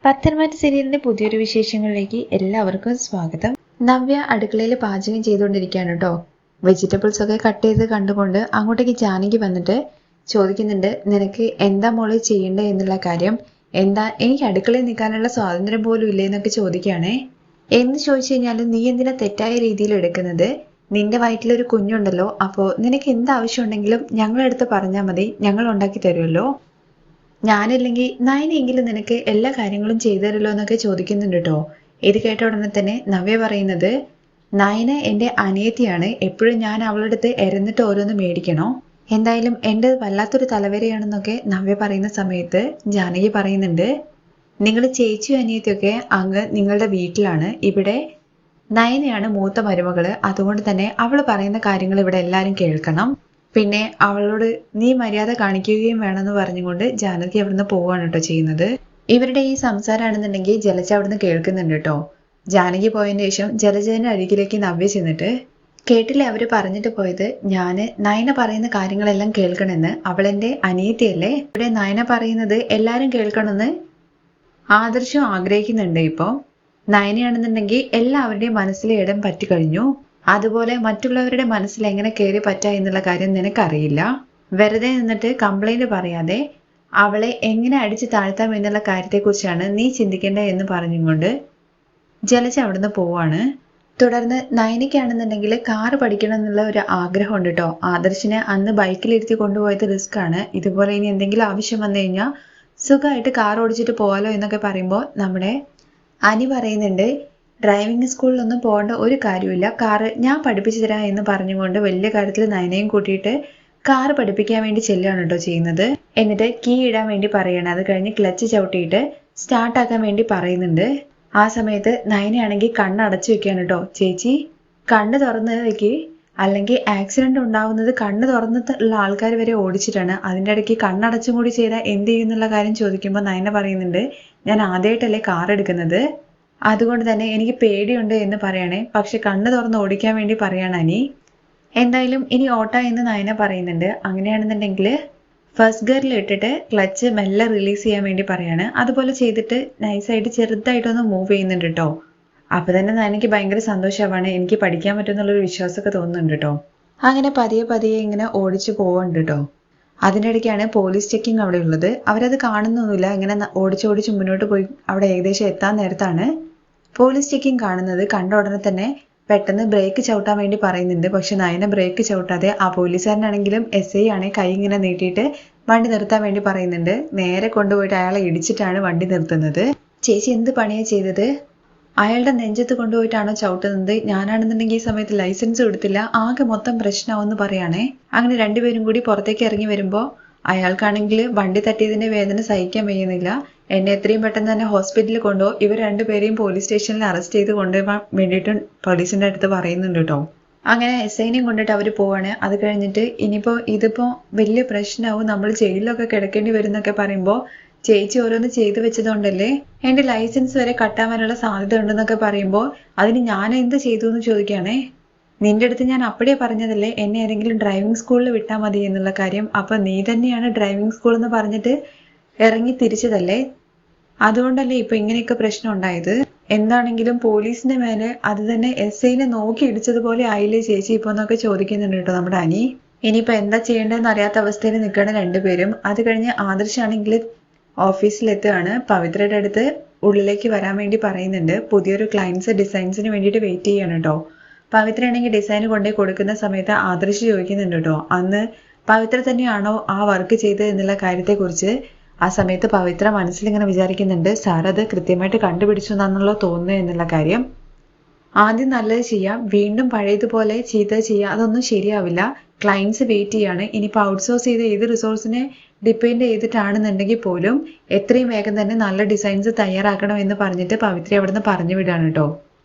പത്തനംതിട്ട സീരിയലിന്റെ പുതിയൊരു വിശേഷങ്ങളിലേക്ക് എല്ലാവർക്കും സ്വാഗതം. നവ്യ അടുക്കളയിൽ പാചകം ചെയ്തുകൊണ്ടിരിക്കുകയാണ് കേട്ടോ. വെജിറ്റബിൾസ് ഒക്കെ കട്ട് ചെയ്ത് കണ്ടുകൊണ്ട് അങ്ങോട്ടേക്ക് ജാനകി വന്നിട്ട് ചോദിക്കുന്നുണ്ട്, നിനക്ക് എന്താ മോളെ ചെയ്യണ്ടേ എന്നുള്ള കാര്യം. എന്താ, എനിക്ക് അടുക്കളയിൽ നിൽക്കാനുള്ള സ്വാതന്ത്ര്യം പോലും ഇല്ലേ എന്നൊക്കെ ചോദിക്കുകയാണേ. എന്ന് ചോദിച്ചു കഴിഞ്ഞാൽ നീ എന്തിനാ തെറ്റായ രീതിയിൽ എടുക്കുന്നത്? നിന്റെ വയറ്റിലൊരു കുഞ്ഞുണ്ടല്ലോ, അപ്പോൾ നിനക്ക് എന്താവശ്യം ഉണ്ടെങ്കിലും ഞങ്ങളെടുത്ത് പറഞ്ഞാൽ മതി, ഞങ്ങൾ ഉണ്ടാക്കി തരുമല്ലോ. ഞാനില്ലെങ്കിൽ നയനെങ്കിലും നിനക്ക് എല്ലാ കാര്യങ്ങളും ചെയ്തു തരല്ലോ എന്നൊക്കെ ചോദിക്കുന്നുണ്ട് കേട്ടോ. ഇത് കേട്ട ഉടനെ തന്നെ നവ്യ പറയുന്നത്, നയന എൻ്റെ അനിയത്തിയാണ്, എപ്പോഴും ഞാൻ അവളുടെ അടുത്ത് എരന്നിട്ട് ഓരോന്ന് മേടിക്കണോ? എന്തായാലും എൻ്റെ വല്ലാത്തൊരു തലവരെയാണെന്നൊക്കെ നവ്യ പറയുന്ന സമയത്ത് ജാനകി പറയുന്നുണ്ട്, നിങ്ങൾ ചേച്ചിയും അനിയത്തിയൊക്കെ അങ്ങ് നിങ്ങളുടെ വീട്ടിലാണ്, ഇവിടെ നയനയാണ് മൂത്ത മരുമകള്, അതുകൊണ്ട് തന്നെ അവൾ പറയുന്ന കാര്യങ്ങൾ ഇവിടെ എല്ലാവരും കേൾക്കണം. പിന്നെ അവളോട് നീ മര്യാദ കാണിക്കുകയും വേണമെന്ന് പറഞ്ഞുകൊണ്ട് ജാനകി അവിടുന്ന് പോവുകയാണ് കേട്ടോ ചെയ്യുന്നത്. ഇവരുടെ ഈ സംസാരമാണെന്നുണ്ടെങ്കിൽ ജലജ അവിടുന്ന് കേൾക്കുന്നുണ്ട് കേട്ടോ. ജാനകി പോയതിന് ശേഷം ജലജയുടെ അരികിലേക്ക് നവ്യ ചെന്നിട്ട്, കേട്ടില്ലേ അവര് പറഞ്ഞിട്ട് പോയത്, ഞാന് നയന പറയുന്ന കാര്യങ്ങളെല്ലാം കേൾക്കണമെന്ന്. അവളെന്റെ അനിയത്തിയല്ലേ, ഇവിടെ നയന പറയുന്നത് എല്ലാരും കേൾക്കണമെന്ന് ആദർശം ആഗ്രഹിക്കുന്നുണ്ട്. ഇപ്പൊ നയനയാണെന്നുണ്ടെങ്കിൽ എല്ലാവരുടെയും മനസ്സിലെ ഇടം പറ്റിക്കഴിഞ്ഞു, അതുപോലെ മറ്റുള്ളവരുടെ മനസ്സിൽ എങ്ങനെ കയറി പറ്റാ എന്നുള്ള കാര്യം നിനക്കറിയില്ല. വെറുതെ നിന്നിട്ട് കംപ്ലൈന്റ് പറയാതെ അവളെ എങ്ങനെ അടിച്ചു താഴ്ത്താം എന്നുള്ള കാര്യത്തെക്കുറിച്ചാണ് നീ ചിന്തിക്കേണ്ടത് എന്ന് പറഞ്ഞുകൊണ്ട് ജലജ അവിടുന്ന് പോവാണ്. തുടർന്ന് നയനിക്കാണെന്നുണ്ടെങ്കിൽ കാറ് പഠിക്കണം എന്നുള്ള ഒരു ആഗ്രഹം ഉണ്ട് കേട്ടോ. ആദർശിനെ അന്ന് ബൈക്കിലിരുത്തി കൊണ്ടുപോയത് റിസ്ക് ആണ്. ഇതുപോലെ ഇനി എന്തെങ്കിലും ആവശ്യം വന്നു കഴിഞ്ഞാൽ സുഖമായിട്ട് കാർ ഓടിച്ചിട്ട് പോകാലോ എന്നൊക്കെ പറയുമ്പോൾ നമ്മുടെ അനി പറയുന്നുണ്ട്, ഡ്രൈവിംഗ് സ്കൂളിലൊന്നും പോകേണ്ട ഒരു കാര്യമില്ല, കാറ് ഞാൻ പഠിപ്പിച്ചു തരാം എന്ന് പറഞ്ഞുകൊണ്ട് വലിയ കാര്യത്തിൽ നയനയും കൂട്ടിയിട്ട് കാറ് പഠിപ്പിക്കാൻ വേണ്ടി ചെല്ലുകയാണ് കേട്ടോ ചെയ്യുന്നത്. എന്നിട്ട് കീ ഇടാൻ വേണ്ടി പറയണം. അത് കഴിഞ്ഞ് ക്ലച്ച് ചവിട്ടിയിട്ട് സ്റ്റാർട്ടാക്കാൻ വേണ്ടി പറയുന്നുണ്ട്. ആ സമയത്ത് നയനയാണെങ്കിൽ കണ്ണടച്ചു വെക്കുകയാണ് കേട്ടോ. ചേച്ചി കണ്ണ് തുറന്ന് വെക്ക്, അല്ലെങ്കിൽ ആക്സിഡന്റ് ഉണ്ടാവുന്നത് കണ്ണ് തുറന്നിട്ടുള്ള ആൾക്കാർ വരെ ഓടിച്ചിട്ടാണ്, അതിൻ്റെ ഇടയ്ക്ക് കണ്ണടച്ചും കൂടി ചെയ്താൽ എന്ത് ചെയ്യുന്നുള്ള കാര്യം ചോദിക്കുമ്പോൾ നയന പറയുന്നുണ്ട്, ഞാൻ ആദ്യമായിട്ടല്ലേ കാർ എടുക്കുന്നത്, അതുകൊണ്ട് തന്നെ എനിക്ക് പേടിയുണ്ട് എന്ന് പറയണേ, പക്ഷെ കണ്ണ് തുറന്ന് ഓടിക്കാൻ വേണ്ടി പറയാണ് അനി. എന്തായാലും ഇനി ഓട്ട എന്ന് നയന പറയുന്നുണ്ട്. അങ്ങനെയാണെന്നുണ്ടെങ്കിൽ ഫസ്റ്റ് ഗിയറിൽ ഇട്ടിട്ട് ക്ലച്ച് മെല്ലെ റിലീസ് ചെയ്യാൻ വേണ്ടി പറയാണ്. അതുപോലെ ചെയ്തിട്ട് നൈസായിട്ട് ചെറുതായിട്ടൊന്ന് മൂവ് ചെയ്യുന്നുണ്ട് കേട്ടോ. അപ്പൊ തന്നെ നയനയ്ക്ക് ഭയങ്കര സന്തോഷമാണ്, എനിക്ക് പഠിക്കാൻ പറ്റുമെന്നുള്ളൊരു വിശ്വാസമൊക്കെ തോന്നുന്നുണ്ട് കേട്ടോ. അങ്ങനെ പതിയെ പതിയെ ഇങ്ങനെ ഓടിച്ചു പോവുന്നുണ്ട് കേട്ടോ. അതിനിടയ്ക്കാണ് പോലീസ് ചെക്കിങ് അവിടെ ഉള്ളത്. അവരത് കാണുന്നൊന്നുമില്ല. ഇങ്ങനെ ഓടിച്ചോടിച്ച് മുന്നോട്ട് പോയി അവിടെ ഏകദേശം എത്താൻ നേരത്താണ് പോലീസ് ചെക്കിങ് കാണുന്നത്. കണ്ട ഉടനെ തന്നെ പെട്ടെന്ന് ബ്രേക്ക് ചവിട്ടാൻ വേണ്ടി പറയുന്നുണ്ട്. പക്ഷെ നയന ബ്രേക്ക് ചവിട്ടാതെ ആ പോലീസുകാരനാണെങ്കിലും SI ആണ് കൈ ഇങ്ങനെ നീട്ടിയിട്ട് വണ്ടി നിർത്താൻ വേണ്ടി പറയുന്നുണ്ട്. നേരെ കൊണ്ടുപോയിട്ട് അയാളെ ഇടിച്ചിട്ടാണ് വണ്ടി നിർത്തുന്നത്. ചേച്ചി എന്ത് പണിയാ ചെയ്തത്? അയാളുടെ നെഞ്ചത്ത് കൊണ്ടുപോയിട്ടാണോ ചവിട്ടുന്നത്? ഞാനാണെന്നുണ്ടെങ്കിൽ ഈ സമയത്ത് ലൈസൻസ് കൊടുത്തില്ല, ആകെ മൊത്തം പ്രശ്നമാവെന്ന് പറയാണേ. അങ്ങനെ രണ്ടുപേരും കൂടി പുറത്തേക്ക് ഇറങ്ങി വരുമ്പോൾ അയാൾക്കാണെങ്കിൽ വണ്ടി തട്ടിയതിന്റെ വേദന സഹിക്കാൻ വയ്യുന്നില്ല. എന്നെ എത്രയും പെട്ടെന്ന് തന്നെ ഹോസ്പിറ്റലിൽ കൊണ്ടുപോകും, ഇവർ രണ്ടുപേരെയും പോലീസ് സ്റ്റേഷനിൽ അറസ്റ്റ് ചെയ്ത് കൊണ്ടുപോകാൻ വേണ്ടിയിട്ട് പോലീസിന്റെ അടുത്ത് പറയുന്നുണ്ട് കേട്ടോ. അങ്ങനെ SIനെയും കൊണ്ടിട്ട് അവർ പോവാണ്. അത് കഴിഞ്ഞിട്ട് ഇതിപ്പോ വലിയ പ്രശ്നമാവും, നമ്മൾ ജയിലിലൊക്കെ കിടക്കേണ്ടി വരും എന്നൊക്കെ പറയുമ്പോൾ, ചേച്ചി ഓരോന്ന് ചെയ്തു വെച്ചതുകൊണ്ടല്ലേ എന്റെ ലൈസൻസ് വരെ കട്ടാവാനുള്ള സാധ്യത ഉണ്ടെന്നൊക്കെ പറയുമ്പോൾ, അതിന് ഞാൻ എന്ത് ചെയ്തു എന്ന് ചോദിക്കുകയാണേ. നിന്റെ അടുത്ത് ഞാൻ അപ്പഴേ പറഞ്ഞതല്ലേ എന്നെ ഏതെങ്കിലും ഡ്രൈവിംഗ് സ്കൂളിൽ വിട്ടാൽ മതി എന്നുള്ള കാര്യം. അപ്പൊ നീ തന്നെയാണ് ഡ്രൈവിംഗ് സ്കൂൾ എന്ന് പറഞ്ഞിട്ട് ഇറങ്ങി തിരിച്ചതല്ലേ, അതുകൊണ്ടല്ലേ ഇപ്പൊ ഇങ്ങനെയൊക്കെ പ്രശ്നം ഉണ്ടായത്. എന്താണെങ്കിലും പോലീസിന്റെ മേലെ അത് തന്നെ SIനെ നോക്കി ഇടിച്ചതുപോലെ ആയില്ലേ ചേച്ചി ഇപ്പൊ എന്നൊക്കെ ചോദിക്കുന്നുണ്ട് കേട്ടോ നമ്മുടെ അനി. ഇനിയിപ്പോ എന്താ ചെയ്യേണ്ടതെന്ന് അറിയാത്ത അവസ്ഥയിൽ നിൽക്കണം രണ്ടുപേരും. അത് കഴിഞ്ഞ് ആദർശാണെങ്കിൽ ഓഫീസിലെത്തുകയാണ്. പവിത്രയുടെ അടുത്ത് ഉള്ളിലേക്ക് വരാൻ വേണ്ടി പറയുന്നുണ്ട്. പുതിയൊരു ക്ലയൻസ് ഡിസൈൻസിന് വേണ്ടിയിട്ട് വെയിറ്റ് ചെയ്യാണ് കേട്ടോ. പവിത്ര ആണെങ്കിൽ ഡിസൈൻ കൊണ്ടുപോയി കൊടുക്കുന്ന സമയത്ത് ആദർശ് ചോദിക്കുന്നുണ്ട് കേട്ടോ, അന്ന് പവിത്ര തന്നെയാണോ ആ വർക്ക് ചെയ്തത് എന്നുള്ള കാര്യത്തെക്കുറിച്ച്. ആ സമയത്ത് പവിത്ര മനസ്സിലിങ്ങനെ വിചാരിക്കുന്നുണ്ട്, സാർ അത് കൃത്യമായിട്ട് കണ്ടുപിടിച്ചു എന്നാണല്ലോ തോന്നുന്നത് എന്നുള്ള കാര്യം. ആദ്യം നല്ലത് ചെയ്യാം, വീണ്ടും പഴയതുപോലെ ചെയ്തത് ചെയ്യാം, അതൊന്നും ശരിയാവില്ല. ക്ലയൻസ് വെയിറ്റ് ചെയ്യാണ്. ഇനിയിപ്പോൾ ഔട്ട്സോഴ്സ് ചെയ്ത് ഏത് റിസോഴ്സിനെ ഡിപ്പെൻഡ് ചെയ്തിട്ടാണെന്നുണ്ടെങ്കിൽ പോലും എത്രയും വേഗം തന്നെ നല്ല ഡിസൈൻസ് തയ്യാറാക്കണം എന്ന് പറഞ്ഞിട്ട് പവിത്ര അവിടുന്ന് പറഞ്ഞു വിടാണ് കേട്ടോ.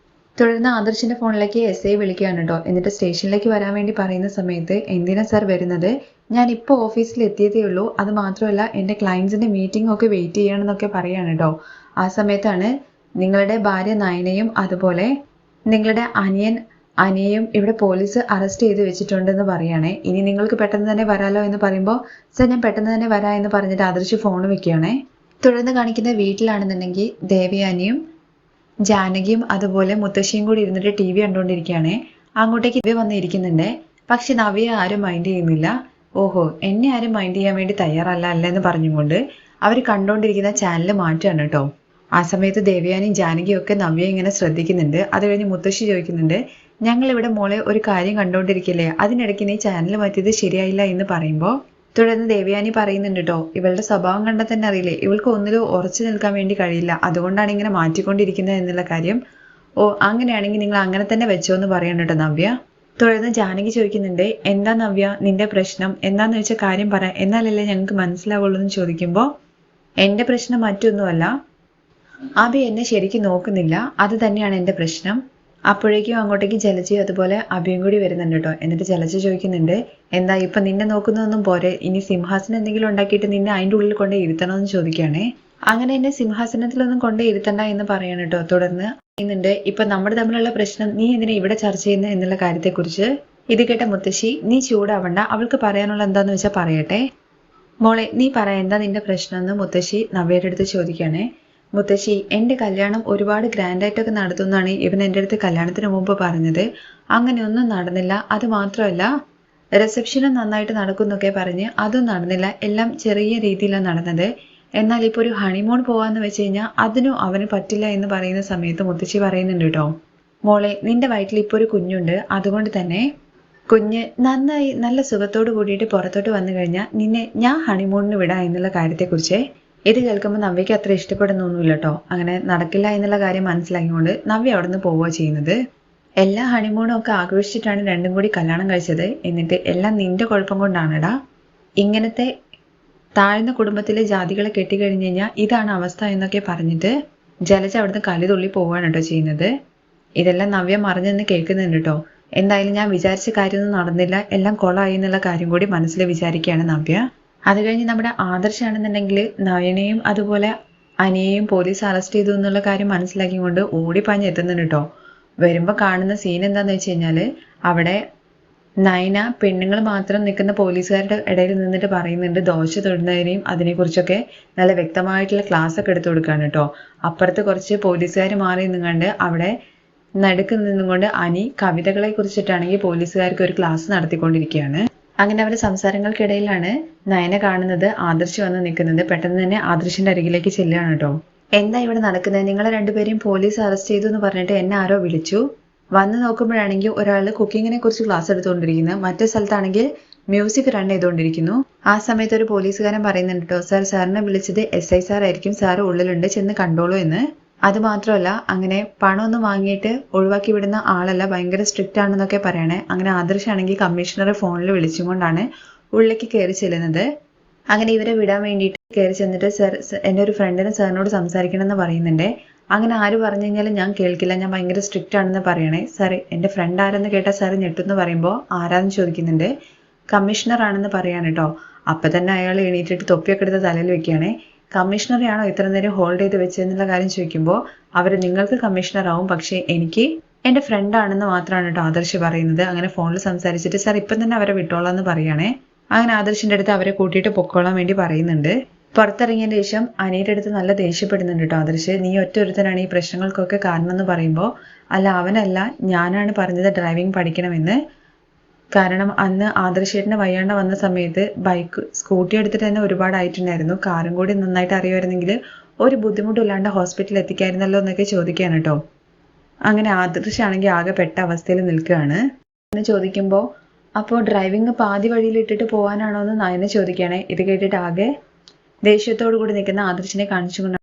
തുടർന്ന് ആദർശിന്റെ ഫോണിലേക്ക് SI വിളിക്കുകയാണ് കേട്ടോ. എന്നിട്ട് സ്റ്റേഷനിലേക്ക് വരാൻ വേണ്ടി പറയുന്ന സമയത്ത്, എന്തിനാ സാർ വരുന്നത്? ഞാൻ ഇപ്പോൾ ഓഫീസിൽ എത്തിയതേ ഉള്ളൂ, അത് മാത്രമല്ല എൻ്റെ ക്ലയൻസിന്റെ മീറ്റിംഗ് ഒക്കെ വെയിറ്റ് ചെയ്യണമെന്നൊക്കെ പറയാണ് കേട്ടോ. ആ സമയത്താണ് നിങ്ങളുടെ ഭാര്യ നയനയും അതുപോലെ നിങ്ങളുടെ അനിയയും ഇവിടെ പോലീസ് അറസ്റ്റ് ചെയ്ത് വെച്ചിട്ടുണ്ടെന്ന് പറയുകയാണേ. ഇനി നിങ്ങൾക്ക് പെട്ടെന്ന് തന്നെ വരാലോ എന്ന് പറയുമ്പോൾ, സാർ ഞാൻ പെട്ടെന്ന് തന്നെ വരാം എന്ന് പറഞ്ഞിട്ട് ആദർശ് ഫോൺ വെക്കുകയാണേ. തുടർന്ന് കാണിക്കുന്ന വീട്ടിലാണെന്നുണ്ടെങ്കിൽ ദേവയാനിയും ജാനകിയും അതുപോലെ മുത്തശ്ശിയും കൂടി ഇരുന്നിട്ട് ടി വി കണ്ടുകൊണ്ടിരിക്കുകയാണ്. അങ്ങോട്ടേക്ക് നവ്യ വന്നിരിക്കുന്നുണ്ട്. പക്ഷെ നവ്യയെ ആരും മൈൻഡ് ചെയ്യുന്നില്ല. ഓഹോ, എന്നെ ആരും മൈൻഡ് ചെയ്യാൻ വേണ്ടി തയ്യാറല്ല എന്ന് പറഞ്ഞുകൊണ്ട് അവർ കണ്ടുകൊണ്ടിരിക്കുന്ന ചാനൽ മാറ്റുകയാണ് കേട്ടോ. ആ സമയത്ത് ദേവയാനിയും ജാനകിയും ഒക്കെ നവ്യ ഇങ്ങനെ ശ്രദ്ധിക്കുന്നുണ്ട്. അത് കഴിഞ്ഞ് മുത്തശ്ശി ചോദിക്കുന്നുണ്ട്, ഞങ്ങളിവിടെ മോളെ ഒരു കാര്യം കണ്ടുകൊണ്ടിരിക്കില്ലേ, അതിനിടയ്ക്ക് നീ ചാനൽ മാറ്റിയത് ശരിയായില്ല എന്ന് പറയുമ്പോൾ തുടർന്ന് ദേവയാനി പറയുന്നുണ്ട് കേട്ടോ, ഇവളുടെ സ്വഭാവം കണ്ടാൽ തന്നെ അറിയില്ലേ, ഇവൾക്ക് ഒന്നിലും ഉറച്ചു നിൽക്കാൻ വേണ്ടി കഴിയില്ല, അതുകൊണ്ടാണ് ഇങ്ങനെ മാറ്റിക്കൊണ്ടിരിക്കുന്നത് എന്നുള്ള കാര്യം. ഓ, അങ്ങനെയാണെങ്കിൽ നിങ്ങൾ അങ്ങനെ തന്നെ വെച്ചോ എന്ന് പറയണം കേട്ടോ നവ്യ. തുടർന്ന് ജാനകി ചോദിക്കുന്നുണ്ട്, എന്താ നവ്യ നിന്റെ പ്രശ്നം, എന്താന്ന് വെച്ച കാര്യം പറ, എന്നാലല്ലേ ഞങ്ങൾക്ക് മനസ്സിലാവുള്ളൂ എന്ന് ചോദിക്കുമ്പോൾ എന്റെ പ്രശ്നം മറ്റൊന്നുമല്ല, അഭി എന്നെ ശരിക്കും നോക്കുന്നില്ല, അത് തന്നെയാണ് എന്റെ പ്രശ്നം. അപ്പോഴേക്കും അങ്ങോട്ടേക്ക് ജലജയും അതുപോലെ അഭിയും കൂടി വരുന്നുണ്ട് കേട്ടോ. എന്നിട്ട് ജലജ ചോദിക്കുന്നുണ്ട്, എന്താ ഇപ്പൊ നിന്നെ നോക്കുന്നതൊന്നും പോരെ, ഇനി സിംഹാസനം എന്തെങ്കിലും ഉണ്ടാക്കിയിട്ട് നിന്നെ അതിൻ്റെ ഉള്ളിൽ കൊണ്ട് ഇരുത്തണമെന്ന് ചോദിക്കുകയാണേ. അങ്ങനെ എന്നെ സിംഹാസനത്തിലൊന്നും കൊണ്ട് ഇരുത്തണ്ട എന്ന് പറയണം കേട്ടോ. തുടർന്ന് പറയുന്നുണ്ട്, ഇപ്പൊ നമ്മുടെ തമ്മിലുള്ള പ്രശ്നം നീ എന്തിനാ ഇവിടെ ചർച്ച ചെയ്യുന്നത് എന്നുള്ള കാര്യത്തെക്കുറിച്ച്. ഇത് കേട്ട മുത്തശ്ശി, നീ ചൂടാവണ്ട, അവൾക്ക് പറയാനുള്ള എന്താന്ന് വെച്ചാൽ പറയട്ടെ. മോളെ നീ പറ, എന്താ നിന്റെ പ്രശ്നം എന്ന് മുത്തശ്ശി നവ്യയുടെ അടുത്ത് ചോദിക്കുകയാണേ. മുത്തശ്ശി, എൻ്റെ കല്യാണം ഒരുപാട് ഗ്രാൻഡായിട്ടൊക്കെ നടത്തുന്നതാണ് ഇവൻ എൻ്റെ അടുത്ത് കല്യാണത്തിന് മുമ്പ് പറഞ്ഞത്. അങ്ങനെയൊന്നും നടന്നില്ല. അത് മാത്രമല്ല റിസപ്ഷനും നന്നായിട്ട് നടക്കുന്നൊക്കെ പറഞ്ഞ് അതും നടന്നില്ല. എല്ലാം ചെറിയ രീതിയിലാണ് നടന്നത്. എന്നാൽ ഇപ്പോൾ ഒരു ഹണിമൂൺ പോവാന്ന് വെച്ച് കഴിഞ്ഞാൽ അതിനും അവന് പറ്റില്ല എന്ന് പറയുന്ന സമയത്ത് മുത്തശ്ശി പറയുന്നുണ്ട് കേട്ടോ, മോളെ നിന്റെ വയറ്റിൽ ഇപ്പോൾ ഒരു കുഞ്ഞുണ്ട്, അതുകൊണ്ട് തന്നെ കുഞ്ഞ് നന്നായി നല്ല സുഖത്തോട് കൂടിയിട്ട് പുറത്തോട്ട് വന്നു കഴിഞ്ഞാൽ നിന്നെ ഞാൻ ഹണിമൂണിന് വിടാം എന്നുള്ള കാര്യത്തെക്കുറിച്ച്. ഇത് കേൾക്കുമ്പോൾ നവ്യയ്ക്ക് അത്ര ഇഷ്ടപ്പെടുന്നൊന്നുമില്ല കേട്ടോ. അങ്ങനെ നടക്കില്ല എന്നുള്ള കാര്യം മനസ്സിലാക്കിക്കൊണ്ട് നവ്യ അവിടെ നിന്ന് പോവുക ചെയ്യുന്നത്. എല്ലാ ഹണിമൂണും ഒക്കെ ആഘോഷിച്ചിട്ടാണ് രണ്ടും കൂടി കല്യാണം കഴിച്ചത്. എന്നിട്ട് എല്ലാം നിന്റെ കുഴപ്പം കൊണ്ടാണടാ. ഇങ്ങനത്തെ താഴ്ന്ന കുടുംബത്തിലെ ജാതികളെ കെട്ടിക്കഴിഞ്ഞു കഴിഞ്ഞാൽ ഇതാണ് അവസ്ഥ എന്നൊക്കെ പറഞ്ഞിട്ട് ജലജ അവിടുന്ന് കലിതുള്ളി പോവുകയാണ് കേട്ടോ ചെയ്യുന്നത്. ഇതെല്ലാം നവ്യ മറിഞ്ഞെന്ന് കേൾക്കുന്നുണ്ട് കേട്ടോ. എന്തായാലും ഞാൻ വിചാരിച്ച കാര്യമൊന്നും നടന്നില്ല, എല്ലാം കൊളായി എന്നുള്ള കാര്യം കൂടി മനസ്സിൽ വിചാരിക്കുകയാണ് നവ്യ. അത് കഴിഞ്ഞ് നമ്മുടെ ആദർശാണെന്നുണ്ടെങ്കിൽ നയനെയും അതുപോലെ അനിയെയും പോലീസ് അറസ്റ്റ് ചെയ്തു എന്നുള്ള കാര്യം മനസ്സിലാക്കിക്കൊണ്ട് ഓടിപ്പാഞ്ഞ് എത്തുന്നുണ്ട് കേട്ടോ. വരുമ്പോൾ കാണുന്ന സീൻ എന്താന്ന് വെച്ച് കഴിഞ്ഞാൽ അവിടെ നയന പെണ്ണുങ്ങൾ മാത്രം നിൽക്കുന്ന പോലീസുകാരുടെ ഇടയിൽ നിന്നിട്ട് പറയുന്നുണ്ട് ദോശ തൊടുന്നതിനെയും അതിനെക്കുറിച്ചൊക്കെ നല്ല വ്യക്തമായിട്ടുള്ള ക്ലാസ് ഒക്കെ എടുത്തു കൊടുക്കുകയാണ് കേട്ടോ. അപ്പുറത്ത് കുറച്ച് പോലീസുകാർ മാറി നിന്നുകൊണ്ട് അവിടെ നടുക്ക് നിന്നുകൊണ്ട് അനി കവിതകളെ കുറിച്ചിട്ടാണെങ്കിൽ പോലീസുകാർക്ക് ഒരു ക്ലാസ് നടത്തിക്കൊണ്ടിരിക്കുകയാണ്. അങ്ങനെ അവരുടെ സംസാരങ്ങൾക്കിടയിലാണ് നയന കാണുന്നത് ആദർശ് വന്ന് നിൽക്കുന്നത്. പെട്ടെന്ന് തന്നെ ആദർശിന്റെ അരികിലേക്ക് ചെല്ലുകയാണ് കേട്ടോ. എന്താ ഇവിടെ നടക്കുന്നത്, നിങ്ങളെ രണ്ടുപേരെയും പോലീസ് അറസ്റ്റ് ചെയ്തു എന്ന് പറഞ്ഞിട്ട് എന്നെ ആരോ വിളിച്ചു. വന്ന് നോക്കുമ്പോഴാണെങ്കിൽ ഒരാൾ കുക്കിങ്ങിനെ കുറിച്ച് ക്ലാസ് എടുത്തുകൊണ്ടിരിക്കുന്നു, മറ്റേ സ്ഥലത്താണെങ്കിൽ മ്യൂസിക് റൺ ചെയ്തുകൊണ്ടിരിക്കുന്നു. ആ സമയത്ത് ഒരു പോലീസുകാരൻ പറയുന്നുണ്ട് കേട്ടോ, സാറിനെ വിളിച്ചത് SI സാർ ആയിരിക്കും, സാർ ഉള്ളിലുണ്ട്, ചെന്ന് കണ്ടോളൂ എന്ന്. അത് മാത്രമല്ല അങ്ങനെ പണമൊന്നും വാങ്ങിയിട്ട് ഒഴിവാക്കി വിടുന്ന ആളല്ല, ഭയങ്കര സ്ട്രിക്റ്റ് ആണെന്നൊക്കെ പറയണേ. അങ്ങനെ ആദർശാണെങ്കിൽ കമ്മീഷണറെ ഫോണിൽ വിളിച്ചും കൊണ്ടാണ് ഉള്ളിലേക്ക് കയറി ചെല്ലുന്നത്. അങ്ങനെ ഇവരെ വിടാൻ വേണ്ടിയിട്ട് കയറി ചെന്നിട്ട് സാർ എൻ്റെ ഒരു ഫ്രണ്ടിന് സാറിനോട് സംസാരിക്കണം എന്ന് പറയുന്നുണ്ട്. അങ്ങനെ ആര് പറഞ്ഞു കഴിഞ്ഞാലും ഞാൻ കേൾക്കില്ല, ഞാൻ ഭയങ്കര സ്ട്രിക്റ്റ് ആണെന്ന് പറയണേ. സാർ എൻ്റെ ഫ്രണ്ട് ആരെന്ന് കേട്ടാൽ സാർ ഞെട്ടെന്ന് പറയുമ്പോൾ ആരാന്ന് ചോദിക്കുന്നുണ്ട്. കമ്മീഷണർ ആണെന്ന് പറയാണ് കേട്ടോ. അപ്പം തന്നെ അയാൾ എണീറ്റിട്ട് തൊപ്പിയൊക്കെ എടുത്ത് തലയിൽ വെക്കുകയാണേ. കമ്മീഷണറെയാണോ ഇത്ര നേരം ഹോൾഡ് ചെയ്ത് വെച്ചതെന്നുള്ള കാര്യം ചോദിക്കുമ്പോൾ അവർ നിങ്ങൾക്ക് കമ്മീഷണർ ആവും, പക്ഷേ എനിക്ക് എൻ്റെ ഫ്രണ്ട് ആണെന്ന് മാത്രമാണ് കേട്ടോ ആദർശ് പറയുന്നത്. അങ്ങനെ ഫോണിൽ സംസാരിച്ചിട്ട് സാർ ഇപ്പം തന്നെ അവരെ വിട്ടോളാം എന്ന് പറയുകയാണേ. അങ്ങനെ ആദർശിൻ്റെ അടുത്ത് അവരെ കൂട്ടിയിട്ട് പൊക്കോളാൻ വേണ്ടി പറയുന്നുണ്ട്. പുറത്തിറങ്ങിയതിന് ശേഷം അനിയുടെ അടുത്ത് നല്ല ദേഷ്യപ്പെടുന്നുണ്ട് കേട്ടോ ആദർശ്. നീ ഒറ്റ ഒരുത്തനാണ് ഈ പ്രശ്നങ്ങൾക്കൊക്കെ കാരണം എന്ന് പറയുമ്പോൾ അല്ല അവനല്ല, ഞാനാണ് പറഞ്ഞത് ഡ്രൈവിംഗ് പഠിക്കണമെന്ന്. കാരണം അന്ന് ആദർശേട്ടന് വയ്യാണ്ട് വന്ന സമയത്ത് സ്കൂട്ടി എടുത്തിട്ട് തന്നെ ഒരുപാടായിട്ടുണ്ടായിരുന്നു, കാറും കൂടി നന്നായിട്ട് അറിയുമായിരുന്നെങ്കിൽ ഒരു ബുദ്ധിമുട്ടില്ലാണ്ട് ഹോസ്പിറ്റലിൽ എത്തിക്കായിരുന്നല്ലോ എന്നൊക്കെ ചോദിക്കുകയാണ് കേട്ടോ. അങ്ങനെ ആദർശാണെങ്കിൽ ആകെ പെട്ട അവസ്ഥയിൽ നിൽക്കുകയാണ്. എന്ന് ചോദിക്കുമ്പോൾ അപ്പോൾ ഡ്രൈവിംഗ് പാതി വഴിയിൽ ഇട്ടിട്ട് പോകാനാണോ എന്ന് നയനെ ചോദിക്കുകയാണെ. ഇത് കേട്ടിട്ട് ആകെ ദേഷ്യത്തോടു കൂടി നിൽക്കുന്ന ആദർശിനെ കാണിച്ചുകൊണ്ട്